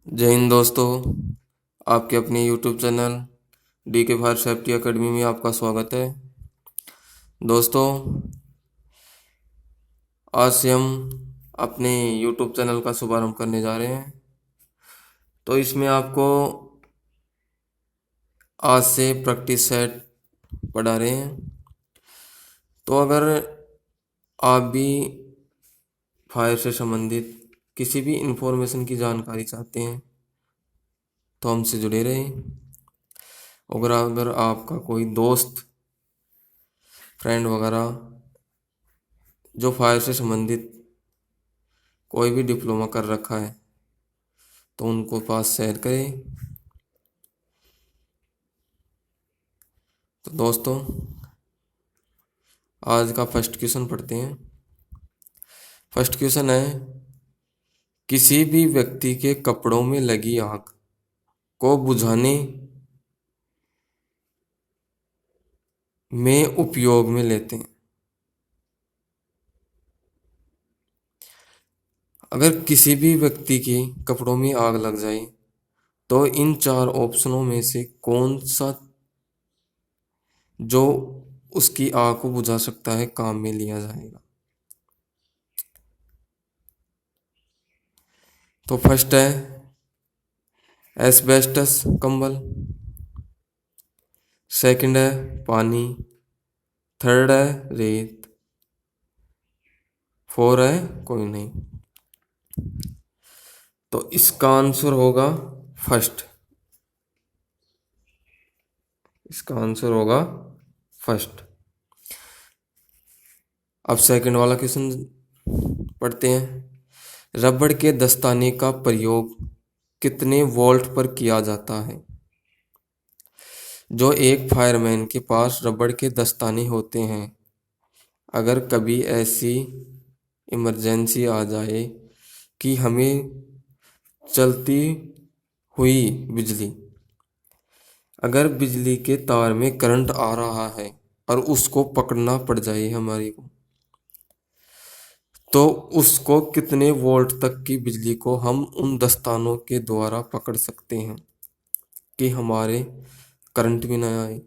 जय हिंद दोस्तों। आपके अपने यूट्यूब चैनल डी के फायर सेफ्टी एकेडमी में आपका स्वागत है। दोस्तों, आज से हम अपने यूट्यूब चैनल का शुभारंभ करने जा रहे हैं। तो इसमें आपको आज से प्रैक्टिस सेट पढ़ा रहे हैं। तो अगर आप भी फायर से संबंधित किसी भी इंफॉर्मेशन की जानकारी चाहते हैं तो हमसे जुड़े रहें। अगर आपका कोई दोस्त फ्रेंड वगैरह जो फायर से संबंधित कोई भी डिप्लोमा कर रखा है तो उनको पास शेयर करें। तो दोस्तों, आज का फर्स्ट क्वेश्चन पढ़ते हैं। फर्स्ट क्वेश्चन है, किसी भी व्यक्ति के कपड़ों में लगी आग को बुझाने में उपयोग में लेते हैं। अगर किसी भी व्यक्ति के कपड़ों में आग लग जाए तो इन चार ऑप्शनों में से कौन सा जो उसकी आग को बुझा सकता है काम में लिया जाएगा। तो फर्स्ट है एस्बेस्टस कंबल, सेकंड है पानी, थर्ड है रेत, फोर है कोई नहीं। तो इसका आंसर होगा फर्स्ट। इसका आंसर होगा फर्स्ट। अब सेकंड वाला क्वेश्चन पढ़ते हैं। रबड़ के दस्ताने का प्रयोग कितने वोल्ट पर किया जाता है। जो एक फायरमैन के पास रबड़ के दस्ताने होते हैं, अगर कभी ऐसी इमरजेंसी आ जाए कि हमें चलती हुई बिजली, अगर बिजली के तार में करंट आ रहा है और उसको पकड़ना पड़ जाए हमारे को, तो उसको कितने वोल्ट तक की बिजली को हम उन दस्तानों के द्वारा पकड़ सकते हैं कि हमारे करंट भी ना आए।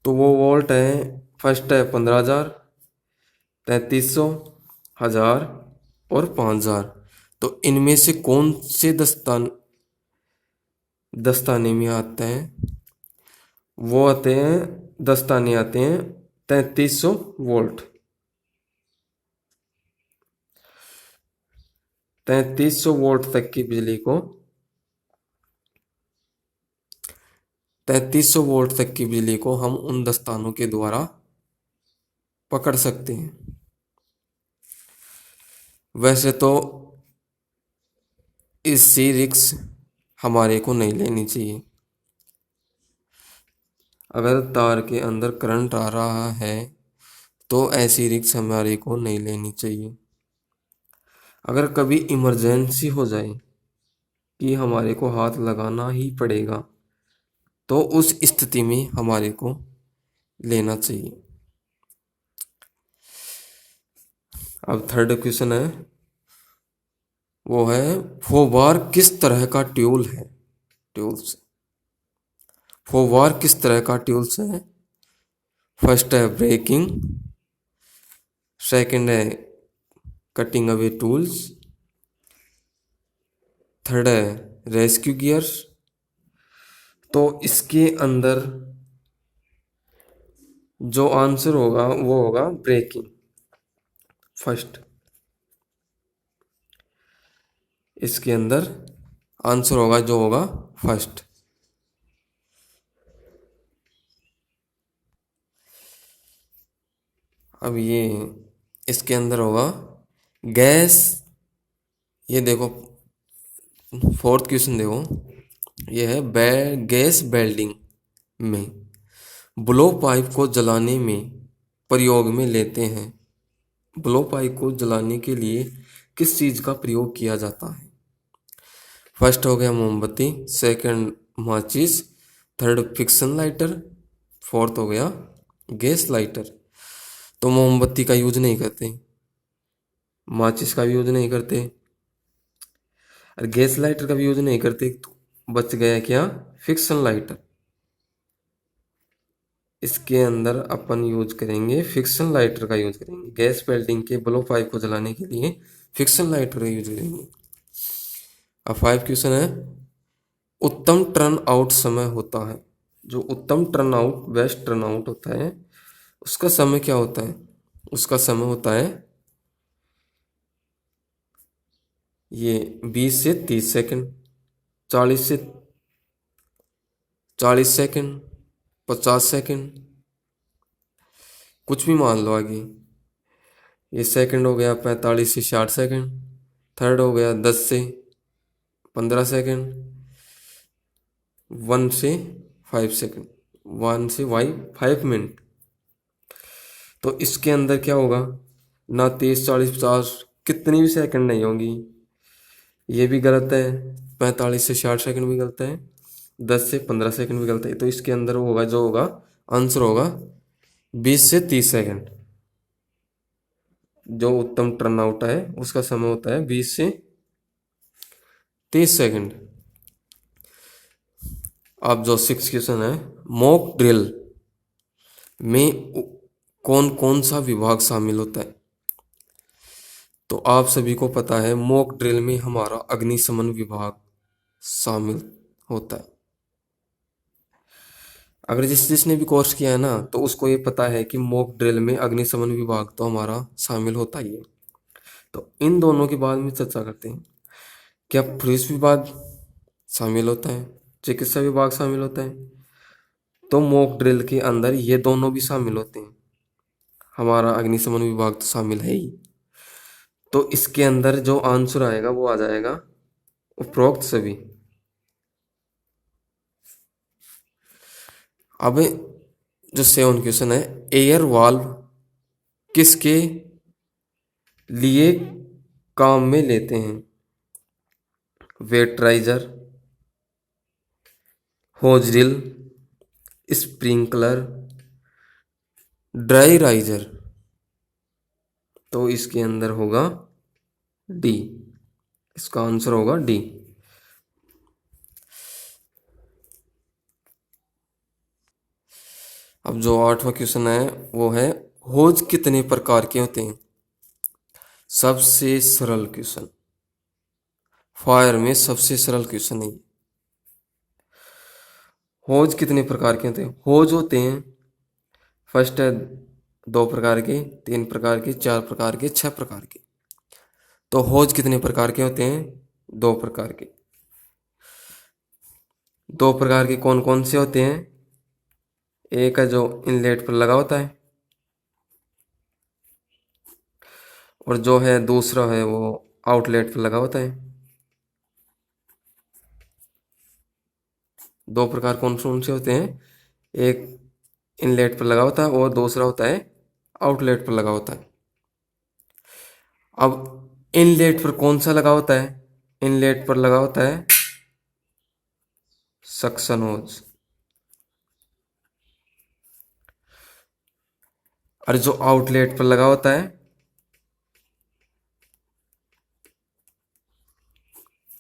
तो वो वोल्ट है, फर्स्ट है 15,000, 3300, 1000 और 5000। तो इनमें से कौन से दस्ताने में आते हैं? वो आते हैं, दस्ताने आते हैं 3300 वोल्ट। 3300 वोल्ट तक की बिजली को 3300 वोल्ट तक की बिजली को हम उन दस्तानों के द्वारा पकड़ सकते हैं। वैसे तो इससे रिस्क हमारे को नहीं लेनी चाहिए। अगर तार के अंदर करंट आ रहा है तो ऐसी रिस्क हमारे को नहीं लेनी चाहिए। अगर कभी इमरजेंसी हो जाए कि हमारे को हाथ लगाना ही पड़ेगा तो उस स्थिति में हमारे को लेना चाहिए। अब थर्ड क्वेश्चन है, वो है फोबार किस तरह का ट्यूल है। ट्यूल्स, फोबार किस तरह का ट्यूल्स है? फर्स्ट है ब्रेकिंग, सेकंड है कटिंग अवे टूल्स, थर्ड है रेस्क्यू गियर्स। तो इसके अंदर जो आंसर होगा वो होगा ब्रेकिंग, फर्स्ट। इसके अंदर आंसर होगा जो होगा फर्स्ट। अब ये इसके अंदर होगा गैस। ये देखो फोर्थ क्वेश्चन देखो, ये है गैस वेल्डिंग में ब्लो पाइप को जलाने में प्रयोग में लेते हैं। ब्लो पाइप को जलाने के लिए किस चीज का प्रयोग किया जाता है? फर्स्ट हो गया मोमबत्ती, सेकंड माचिस, थर्ड फिक्सन लाइटर, फोर्थ हो गया गैस लाइटर। तो मोमबत्ती का यूज नहीं करते, माचिस का भी यूज नहीं करते। और गैस लाइटर का भी यूज नहीं करते तो बच गया क्या, फिक्शन लाइटर। इसके अंदर अपन यूज करेंगे फिक्शन लाइटर का यूज करेंगे, गैस वेल्डिंग के ब्लो पाइप को जलाने के लिए फिक्शन लाइटर का यूज करेंगे। अब 5 क्वेश्चन है, उत्तम टर्न आउट समय होता है। जो उत्तम turn out, best turn out होता है, उसका समय क्या होता है? उसका समय होता है ये 20 से 30 सेकंड, 40 से 40 सेकंड, 50 सेकंड, कुछ भी मान लो आगे। ये सेकंड हो गया 45 से 60 सेकंड, थर्ड हो गया 10 से 15 सेकंड, 1 से 5 सेकंड, 1 से 5 मिनट। तो इसके अंदर क्या होगा ना, 30 40 50 कितनी भी सेकंड नहीं होगी, ये भी गलत है। 45 से 60 सेकंड भी गलत है, 10 से 15 सेकंड भी गलत है। तो इसके अंदर होगा, जो होगा आंसर होगा 20 से 30 सेकंड। जो उत्तम टर्न आउट है उसका समय होता है 20 से 30 सेकंड। अब जो 6 क्वेश्चन है, मॉक ड्रिल में कौन कौन सा विभाग शामिल होता है? तो आप सभी को पता है मॉक ड्रिल में हमारा अग्निशमन विभाग शामिल होता है। अगर जिसने भी कोर्स किया है ना, तो उसको ये पता है कि मॉक ड्रिल में अग्निशमन विभाग तो हमारा शामिल होता ही है। तो इन दोनों के बाद में चर्चा करते हैं, क्या पुलिस विभाग शामिल होता है, चिकित्सा विभाग शामिल होता है? तो मॉक ड्रिल के अंदर ये दोनों भी शामिल होते हैं, हमारा अग्निशमन विभाग तो शामिल है ही। तो इसके अंदर जो आंसर आएगा वो आ जाएगा उपरोक्त सभी। अब जो 7 क्वेश्चन है, एयर वाल्व किसके लिए काम में लेते हैं? वेटराइजर, होज ड्रिल, स्प्रिंकलर, ड्राई राइजर। तो इसके अंदर होगा डी, इसका आंसर होगा डी। अब जो 8वां क्वेश्चन है वो है, होज कितने प्रकार के होते हैं? सबसे सरल क्वेश्चन, फायर में सबसे सरल क्वेश्चन है। होज कितने प्रकार के होते हैं? होज होते हैं, फर्स्ट है 2 प्रकार के, 3 प्रकार के, 4 प्रकार के, 6 प्रकार के। तो होज कितने प्रकार के होते हैं? 2 प्रकार के। 2 प्रकार के कौन कौन से होते हैं? एक है जो इनलेट पर लगा होता है, और जो है दूसरा है वो आउटलेट पर लगा होता है। 2 प्रकार कौन कौन से होते हैं? एक इनलेट पर लगा होता है और दूसरा होता है आउटलेट पर लगा होता है। अब इनलेट पर कौन सा लगा होता है? इनलेट पर लगा होता है सक्शन होज, और जो आउटलेट पर लगा होता है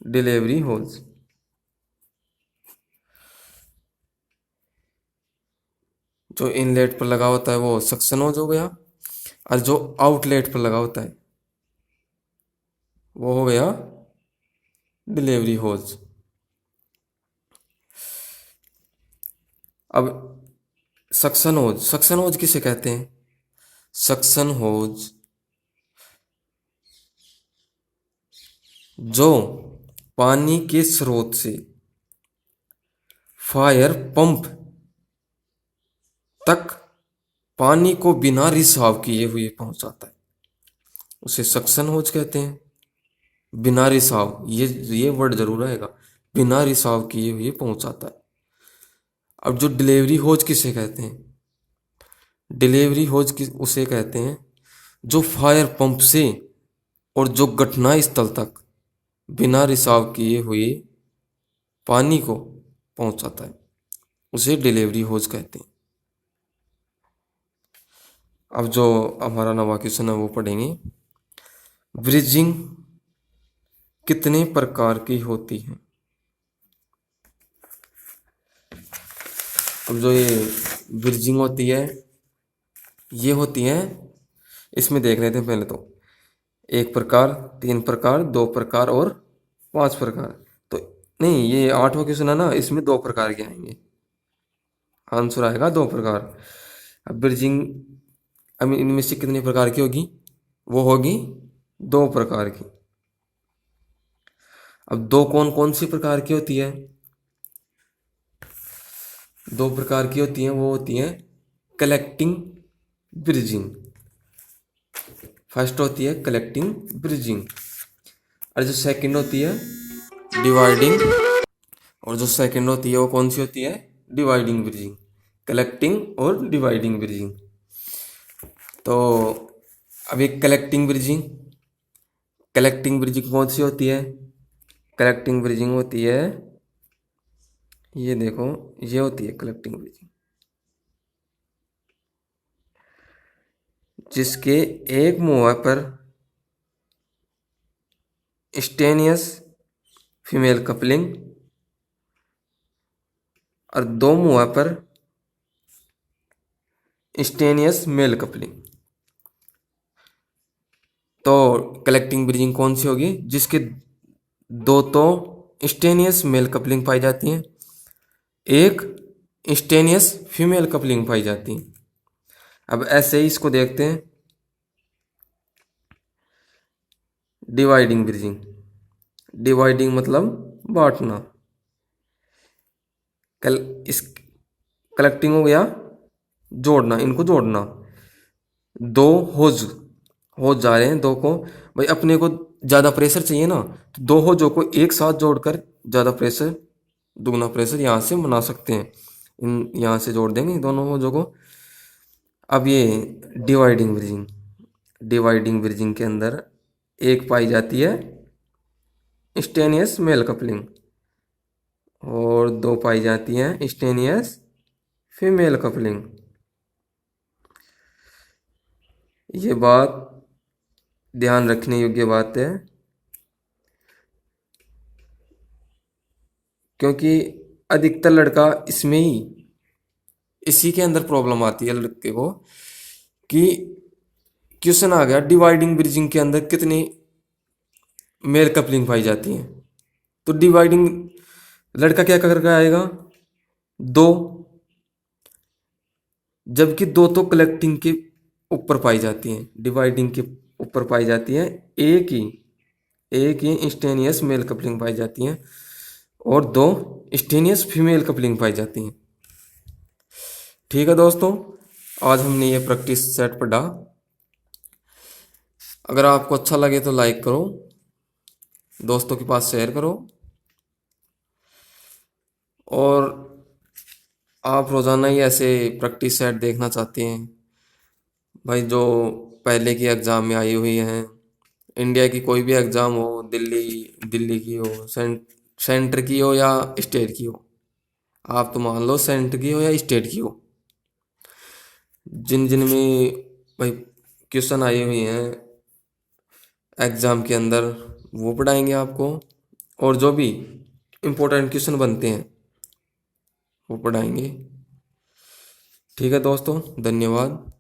डिलीवरी होज। जो इनलेट पर लगा होता है वो सक्शन होज हो गया, और जो आउटलेट पर लगा होता है वो हो गया डिलीवरी होज। अब सक्शन होज किसे कहते हैं? सक्शन होज जो पानी के स्रोत से फायर पंप तक पानी को बिना रिसाव किए हुए पहुंचाता है, उसे सक्शन होज कहते हैं। बिना रिसाव, ये वर्ड जरूर आएगा, बिना रिसाव किए हुए पहुंचाता है। अब जो डिलीवरी होज किसे कहते हैं? डिलीवरी होज की उसे कहते हैं जो फायर पंप से और जो घटना स्थल तक बिना रिसाव किए हुए पानी को पहुंचाता है, उसे डिलीवरी होज कहते हैं। अब जो हमारा नवा क्वेश्चन है वो पढ़ेंगे, ब्रिजिंग कितने प्रकार की होती हैं। अब जो ये ब्रिजिंग होती है ये होती है, इसमें देख लेते हैं पहले तो। एक प्रकार, तीन प्रकार, दो प्रकार और पांच प्रकार। तो नहीं, ये आठवां क्वेश्चन है ना, इसमें दो प्रकार के आएंगे, आंसर आएगा दो प्रकार। अब ब्रिजिंग, अब इनमें से कितने प्रकार की होगी, वो होगी दो प्रकार की। अब दो कौन कौन सी प्रकार की होती है, दो प्रकार की होती हैं, वो होती हैं कलेक्टिंग ब्रिजिंग। फर्स्ट होती है कलेक्टिंग ब्रिजिंग, और जो सेकंड होती है डिवाइडिंग, और जो सेकंड होती है वो कौन सी होती है, डिवाइडिंग ब्रिजिंग। कलेक्टिंग और डिवाइडिंग ब्रिजिंग। तो अब एक कलेक्टिंग ब्रिजिंग, कलेक्टिंग ब्रिजिंग कौन सी होती है, कलेक्टिंग ब्रिजिंग होती है, ये देखो, ये होती है कलेक्टिंग ब्रिजिंग, जिसके एक मुहां पर स्टेनियस फीमेल कपलिंग और दो मुहां पर स्टेनियस मेल कपलिंग। तो कलेक्टिंग ब्रिजिंग कौन सी होगी, जिसके दो तो स्टेनियस मेल कपलिंग पाई जाती है, एक स्टेनियस फीमेल कपलिंग पाई जाती है। अब ऐसे ही इसको देखते हैं डिवाइडिंग ब्रिजिंग। डिवाइडिंग मतलब बांटना, इस कलेक्टिंग हो गया जोड़ना, इनको जोड़ना। दो होज, होज जा रहे हैं दो को, भाई अपने को ज़्यादा प्रेशर चाहिए ना, तो दो होजों को एक साथ जोड़कर ज़्यादा प्रेशर, दुगना प्रेशर यहाँ से बना सकते हैं। इन यहाँ से जोड़ देंगे दोनों होजों को। अब ये डिवाइडिंग ब्रिजिंग, डिवाइडिंग ब्रिजिंग के अंदर एक पाई जाती है स्टेनियस मेल कपलिंग और दो पाई जाती हैं स्टेनियस फीमेल कपलिंग। ये बात ध्यान रखने योग्य बात है, क्योंकि अधिकतर लड़का इसमें ही, इसी के अंदर प्रॉब्लम आती है लड़के को, कि क्वेश्चन आ गया डिवाइडिंग ब्रिजिंग के अंदर कितनी मेल कपलिंग पाई जाती है, तो डिवाइडिंग लड़का क्या करके आएगा, दो, जबकि दो तो कलेक्टिंग के ऊपर पाई जाती हैं, डिवाइडिंग के ऊपर पाई जाती है, एक ही स्टेनियस मेल कपलिंग पाई जाती हैं और दो स्टेनियस फीमेल कपलिंग पाई जाती हैं। ठीक है दोस्तों, आज हमने ये प्रैक्टिस सेट पढ़ा। अगर आपको अच्छा लगे तो लाइक करो, दोस्तों के पास शेयर करो, और आप रोज़ाना ही ऐसे प्रैक्टिस सेट देखना चाहते हैं भाई, जो पहले की एग्ज़ाम में आई हुई हैं, इंडिया की कोई भी एग्ज़ाम हो, दिल्ली दिल्ली की हो, सेंटर की हो या स्टेट की हो, आप तो मान लो सेंटर की हो या स्टेट की हो, जिन जिन में भाई क्वेश्चन आए हुए हैं एग्ज़ाम के अंदर, वो पढ़ाएंगे आपको, और जो भी इम्पोर्टेंट क्वेश्चन बनते हैं वो पढ़ाएंगे। ठीक है दोस्तों, धन्यवाद।